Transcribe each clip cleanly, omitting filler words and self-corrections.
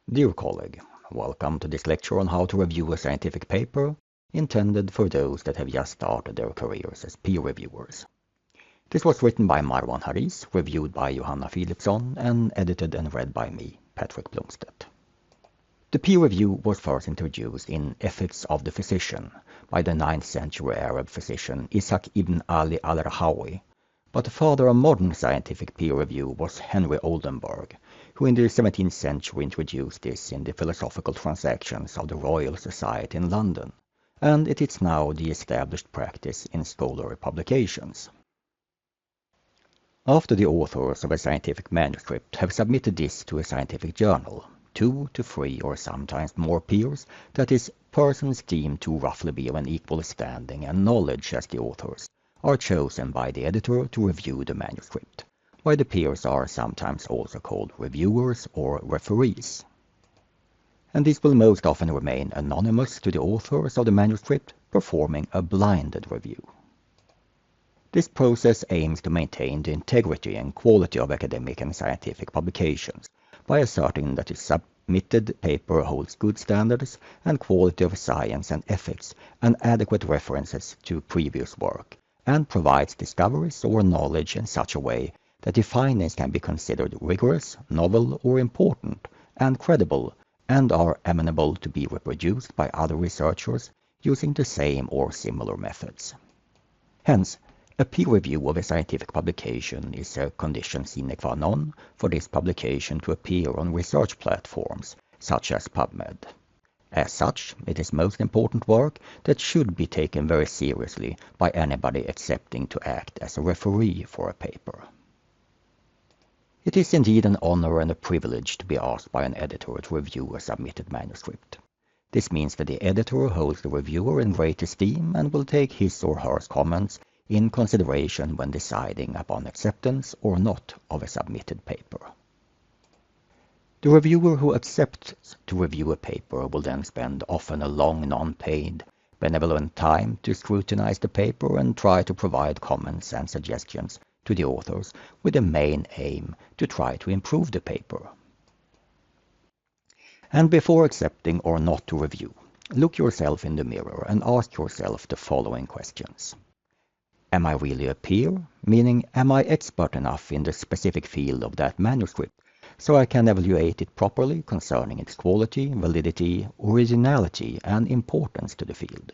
Dear colleague, welcome to this lecture on how to review a scientific paper intended for those that have just started their careers as peer reviewers. This was written by Marwan Haris, reviewed by Johanna Philipsson, and edited and read by me, Patrick Blomstedt. The peer review was first introduced in Ethics of the Physician by the 9th century Arab physician Ishaq ibn Ali al-Rahawi, but the father of modern scientific peer review was Henry Oldenburg, who in the 17th century introduced this in the Philosophical Transactions of the Royal Society in London, and it is now the established practice in scholarly publications. After the authors of a scientific manuscript have submitted this to a scientific journal, 2 to 3 or sometimes more peers, that is, persons deemed to roughly be of an equal standing and knowledge as the authors, are chosen by the editor to review the manuscript, while the peers are sometimes also called reviewers or referees. And these will most often remain anonymous to the authors of the manuscript, performing a blinded review. This process aims to maintain the integrity and quality of academic and scientific publications by asserting that the submitted paper holds good standards and quality of science and ethics and adequate references to previous work, and provides discoveries or knowledge in such a way that the findings can be considered rigorous, novel, or important, and credible, and are amenable to be reproduced by other researchers using the same or similar methods. Hence, a peer review of a scientific publication is a condition sine qua non for this publication to appear on research platforms such as PubMed. As such, it is most important work that should be taken very seriously by anybody accepting to act as a referee for a paper. It is indeed an honor and a privilege to be asked by an editor to review a submitted manuscript. This means that the editor holds the reviewer in great esteem and will take his or her comments in consideration when deciding upon acceptance or not of a submitted paper. The reviewer who accepts to review a paper will then spend often a long non-paid, benevolent time to scrutinize the paper and try to provide comments and suggestions to the authors with the main aim to try to improve the paper. And before accepting or not to review, look yourself in the mirror and ask yourself the following questions. Am I really a peer? Meaning, am I expert enough in the specific field of that manuscript so I can evaluate it properly concerning its quality, validity, originality, and importance to the field?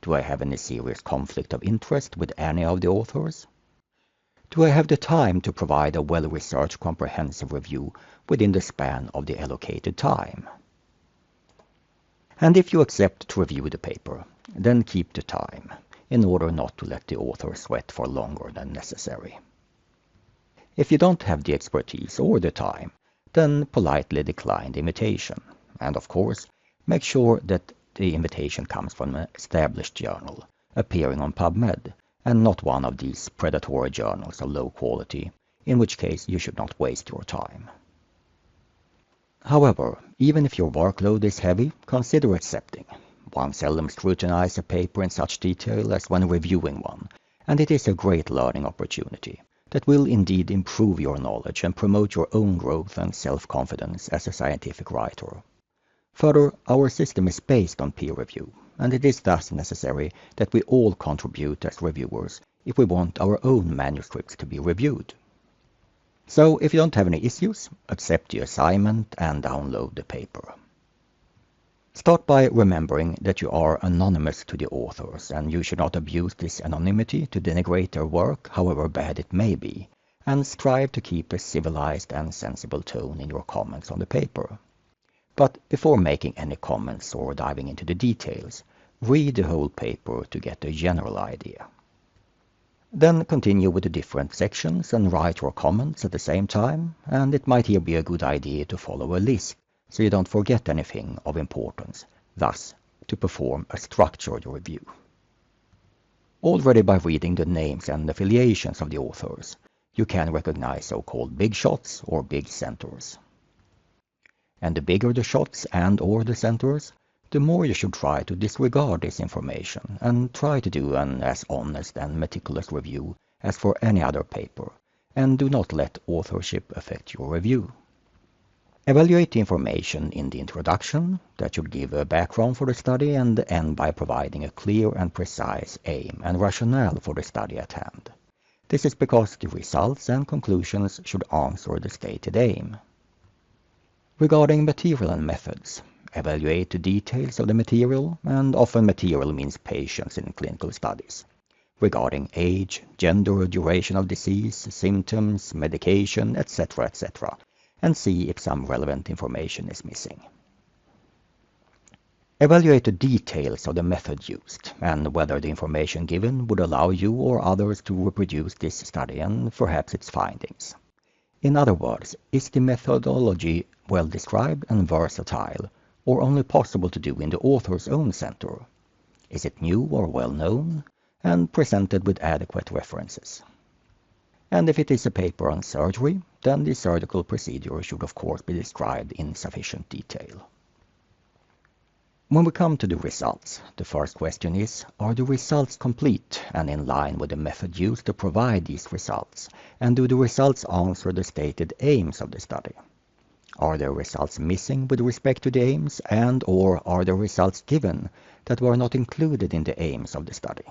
Do I have any serious conflict of interest with any of the authors? Do I have the time to provide a well-researched comprehensive review within the span of the allocated time? And if you accept to review the paper, then keep the time, in order not to let the author sweat for longer than necessary. If you don't have the expertise or the time, then politely decline the invitation. And of course, make sure that the invitation comes from an established journal, appearing on PubMed, and not one of these predatory journals of low quality, in which case you should not waste your time. However, even if your workload is heavy, consider accepting. One seldom scrutinizes a paper in such detail as when reviewing one, and it is a great learning opportunity that will indeed improve your knowledge and promote your own growth and self-confidence as a scientific writer. Further, our system is based on peer review, and it is thus necessary that we all contribute as reviewers if we want our own manuscripts to be reviewed. So, if you don't have any issues, accept the assignment and download the paper. Start by remembering that you are anonymous to the authors, and you should not abuse this anonymity to denigrate their work, however bad it may be, and strive to keep a civilized and sensible tone in your comments on the paper. But before making any comments or diving into the details, read the whole paper to get a general idea. Then continue with the different sections and write your comments at the same time, and it might here be a good idea to follow a list, so you don't forget anything of importance, thus to perform a structured review. Already by reading the names and affiliations of the authors, you can recognize so-called big shots or big centers. And the bigger the shots and/or the centers, the more you should try to disregard this information and try to do an as honest and meticulous review as for any other paper, and do not let authorship affect your review. Evaluate the information in the introduction that should give a background for the study and end by providing a clear and precise aim and rationale for the study at hand. This is because the results and conclusions should answer the stated aim. Regarding material and methods, evaluate the details of the material, and often material means patients in clinical studies. Regarding age, gender, duration of disease, symptoms, medication, etc., and see if some relevant information is missing. Evaluate the details of the method used and whether the information given would allow you or others to reproduce this study and perhaps its findings. In other words, is the methodology well described and versatile, or only possible to do in the author's own center? Is it new or well known, and presented with adequate references? And if it is a paper on surgery, then the surgical procedure should of course be described in sufficient detail. When we come to the results, the first question is, are the results complete and in line with the method used to provide these results? And do the results answer the stated aims of the study? Are there results missing with respect to the aims, and or are there results given that were not included in the aims of the study?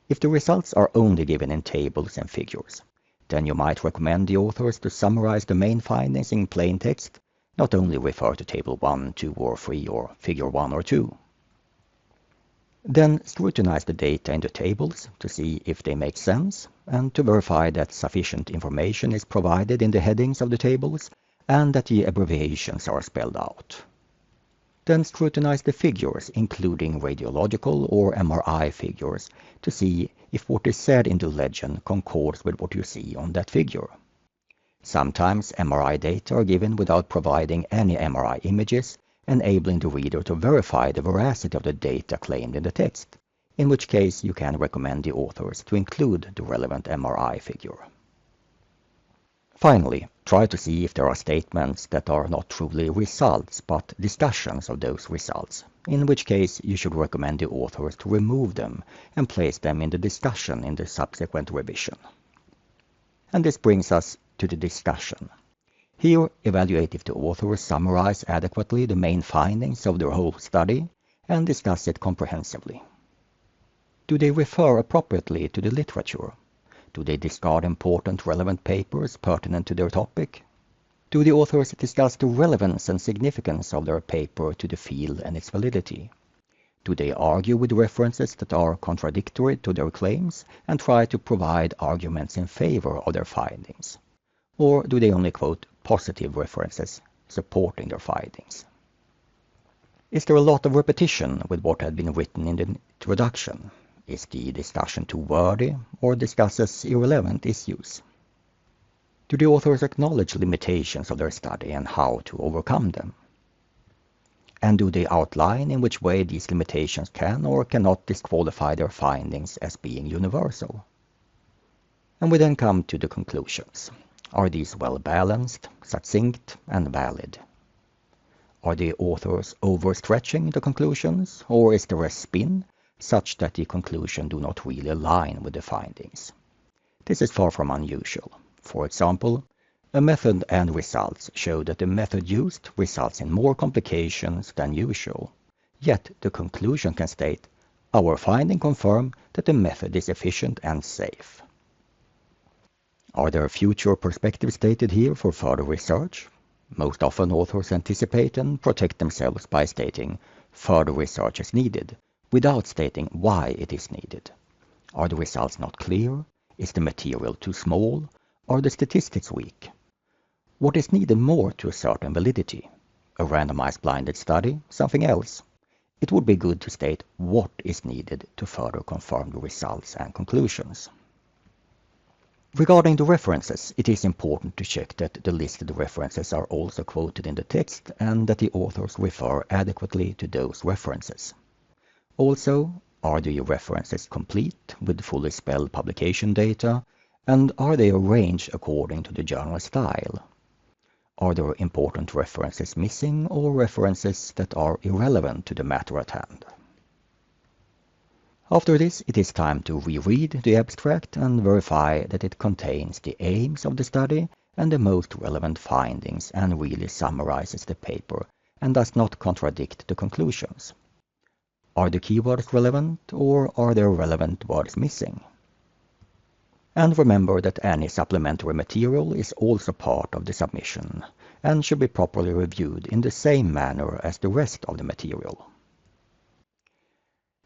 If the results are only given in tables and figures, then you might recommend the authors to summarize the main findings in plain text, not only refer to table 1, 2, or 3, or figure 1 or 2. Then scrutinize the data in the tables to see if they make sense, and to verify that sufficient information is provided in the headings of the tables, and that the abbreviations are spelled out. Then scrutinize the figures, including radiological or MRI figures, to see if what is said in the legend concords with what you see on that figure. Sometimes MRI data are given without providing any MRI images, enabling the reader to verify the veracity of the data claimed in the text, in which case you can recommend the authors to include the relevant MRI figure. Finally, try to see if there are statements that are not truly results but discussions of those results, in which case you should recommend the authors to remove them and place them in the discussion in the subsequent revision. And this brings us to the discussion. Here, evaluate if the authors summarize adequately the main findings of their whole study and discuss it comprehensively. Do they refer appropriately to the literature? Do they discard important relevant papers pertinent to their topic? Do the authors discuss the relevance and significance of their paper to the field and its validity? Do they argue with references that are contradictory to their claims and try to provide arguments in favor of their findings? Or do they only quote positive references supporting their findings? Is there a lot of repetition with what had been written in the introduction? Is the discussion too wordy or discusses irrelevant issues? Do the authors acknowledge limitations of their study and how to overcome them? And do they outline in which way these limitations can or cannot disqualify their findings as being universal? And we then come to the conclusions. Are these well balanced, succinct, and valid? Are the authors overstretching the conclusions, or is there a spin such that the conclusion do not really align with the findings? This is far from unusual. For example, a method and results show that the method used results in more complications than usual, yet the conclusion can state, our finding confirm that the method is efficient and safe. Are there future perspectives stated here for further research? Most often authors anticipate and protect themselves by stating further research is needed, without stating why it is needed. Are the results not clear? Is the material too small? Are the statistics weak? What is needed more to a certain validity? A randomized blinded study? Something else? It would be good to state what is needed to further confirm the results and conclusions. Regarding the references, it is important to check that the listed references are also quoted in the text and that the authors refer adequately to those references. Also, are the references complete with fully spelled publication data, and are they arranged according to the journal style? Are there important references missing or references that are irrelevant to the matter at hand? After this, it is time to reread the abstract and verify that it contains the aims of the study and the most relevant findings and really summarizes the paper and does not contradict the conclusions. Are the keywords relevant, or are there relevant words missing? And remember that any supplementary material is also part of the submission and should be properly reviewed in the same manner as the rest of the material.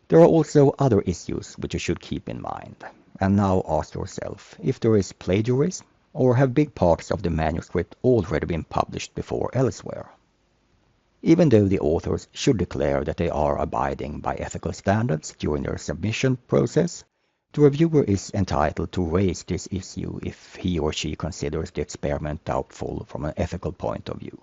There are also other issues which you should keep in mind, and now ask yourself if there is plagiarism, or have big parts of the manuscript already been published before elsewhere. Even though the authors should declare that they are abiding by ethical standards during their submission process, the reviewer is entitled to raise this issue if he or she considers the experiment doubtful from an ethical point of view.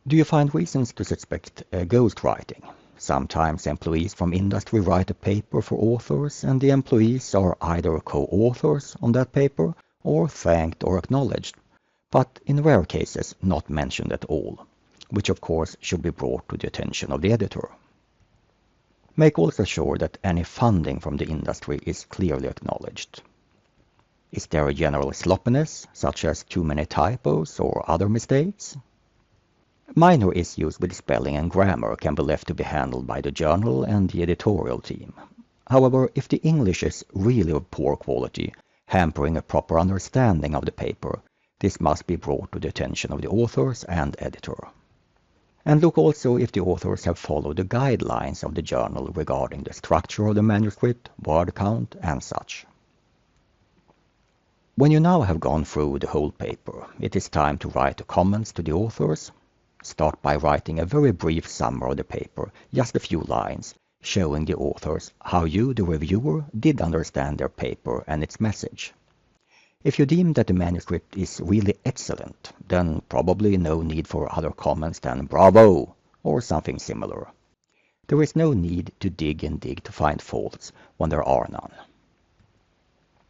Do you find reasons to suspect ghostwriting? Sometimes employees from industry write a paper for authors, and the employees are either co-authors on that paper or thanked or acknowledged, but in rare cases not mentioned at all, which of course should be brought to the attention of the editor. Make also sure that any funding from the industry is clearly acknowledged. Is there a general sloppiness, such as too many typos or other mistakes? Minor issues with spelling and grammar can be left to be handled by the journal and the editorial team. However, if the English is really of poor quality, hampering a proper understanding of the paper, this must be brought to the attention of the authors and editor. And look also if the authors have followed the guidelines of the journal regarding the structure of the manuscript, word count, and such. When you now have gone through the whole paper, it is time to write the comments to the authors. Start by writing a very brief summary of the paper, just a few lines, showing the authors how you, the reviewer, did understand their paper and its message. If you deem that the manuscript is really excellent, then probably no need for other comments than "bravo" or something similar. There is no need to dig and dig to find faults when there are none.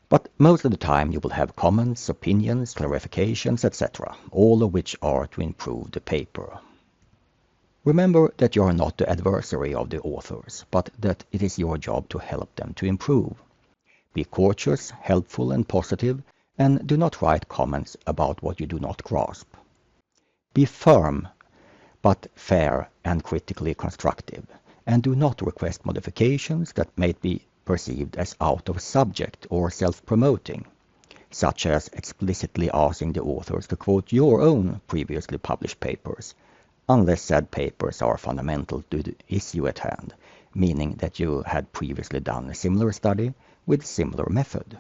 But most of the time you will have comments, opinions, clarifications, etc., all of which are to improve the paper. Remember that you are not the adversary of the authors, but that it is your job to help them to improve. Be courteous, helpful, and positive, and do not write comments about what you do not grasp. Be firm, but fair and critically constructive, and do not request modifications that may be perceived as out of subject or self-promoting, such as explicitly asking the authors to quote your own previously published papers, unless said papers are fundamental to the issue at hand, meaning that you had previously done a similar study with similar method.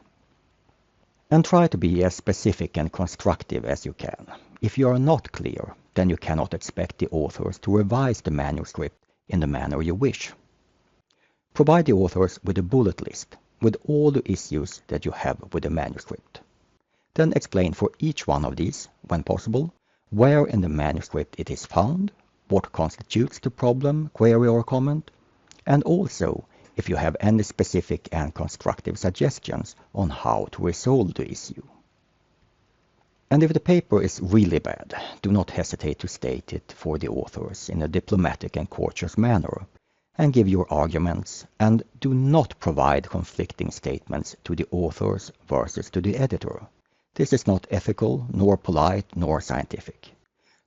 And try to be as specific and constructive as you can. If you are not clear, then you cannot expect the authors to revise the manuscript in the manner you wish. Provide the authors with a bullet list with all the issues that you have with the manuscript. Then explain for each one of these, when possible, where in the manuscript it is found, what constitutes the problem, query or comment, and also if you have any specific and constructive suggestions on how to resolve the issue. And if the paper is really bad, do not hesitate to state it for the authors in a diplomatic and courteous manner, and give your arguments, and do not provide conflicting statements to the authors versus to the editor. This is not ethical, nor polite, nor scientific.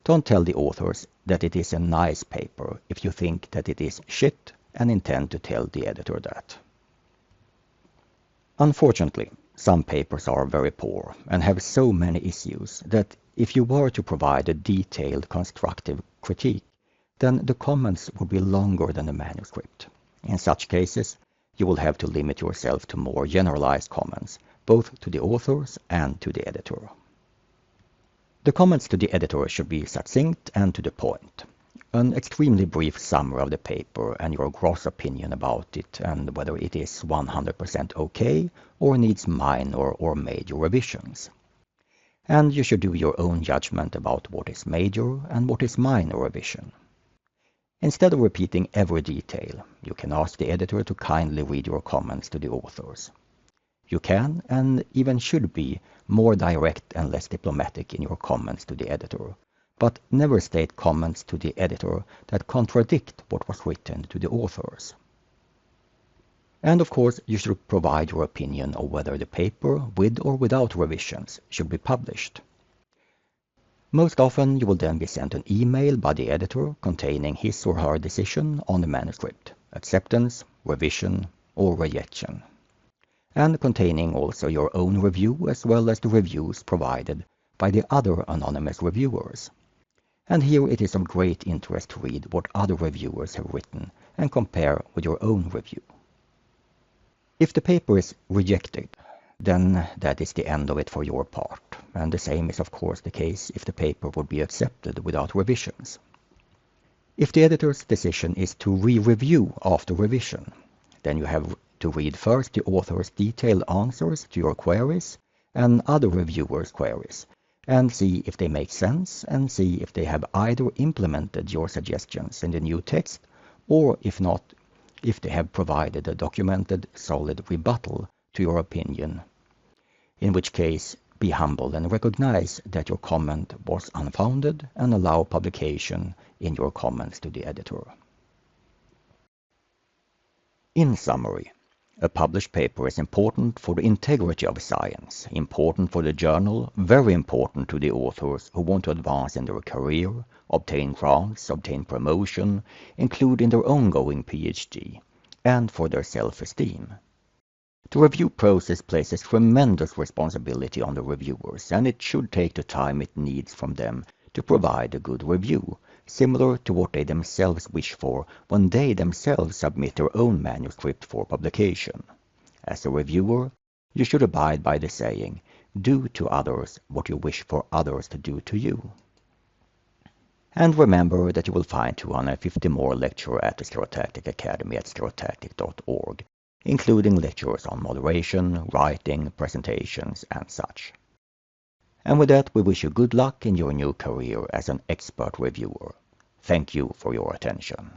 Don't tell the authors that it is a nice paper if you think that it is shit and intend to tell the editor that. Unfortunately, some papers are very poor and have so many issues that if you were to provide a detailed constructive critique, then the comments would be longer than the manuscript. In such cases, you will have to limit yourself to more generalized comments, both to the authors and to the editor. The comments to the editor should be succinct and to the point. An extremely brief summary of the paper and your gross opinion about it and whether it is 100% okay or needs minor or major revisions. And you should do your own judgment about what is major and what is minor revision. Instead of repeating every detail, you can ask the editor to kindly read your comments to the authors. You can, and even should be, more direct and less diplomatic in your comments to the editor, but never state comments to the editor that contradict what was written to the authors. And of course, you should provide your opinion on whether the paper, with or without revisions, should be published. Most often, you will then be sent an email by the editor containing his or her decision on the manuscript, acceptance, revision, or rejection, and containing also your own review as well as the reviews provided by the other anonymous reviewers. And here it is of great interest to read what other reviewers have written and compare with your own review. If the paper is rejected, then that is the end of it for your part, and the same is of course the case if the paper would be accepted without revisions. If the editor's decision is to re-review after revision, then you have to read first the author's detailed answers to your queries and other reviewers' queries, and see if they make sense and see if they have either implemented your suggestions in the new text, or if not, if they have provided a documented, solid rebuttal to your opinion, in which case be humble and recognize that your comment was unfounded and allow publication in your comments to the editor. In summary, a published paper is important for the integrity of science, important for the journal, very important to the authors who want to advance in their career, obtain grants, obtain promotion, include in their ongoing PhD, and for their self-esteem. The review process places tremendous responsibility on the reviewers, and it should take the time it needs from them to provide a good review, similar to what they themselves wish for when they themselves submit their own manuscript for publication. As a reviewer, you should abide by the saying, "Do to others what you wish for others to do to you." And remember that you will find 250 more lectures at the Sclerotactic Academy at sclerotactic.org, including lectures on moderation, writing, presentations, and such. And with that, we wish you good luck in your new career as an expert reviewer. Thank you for your attention.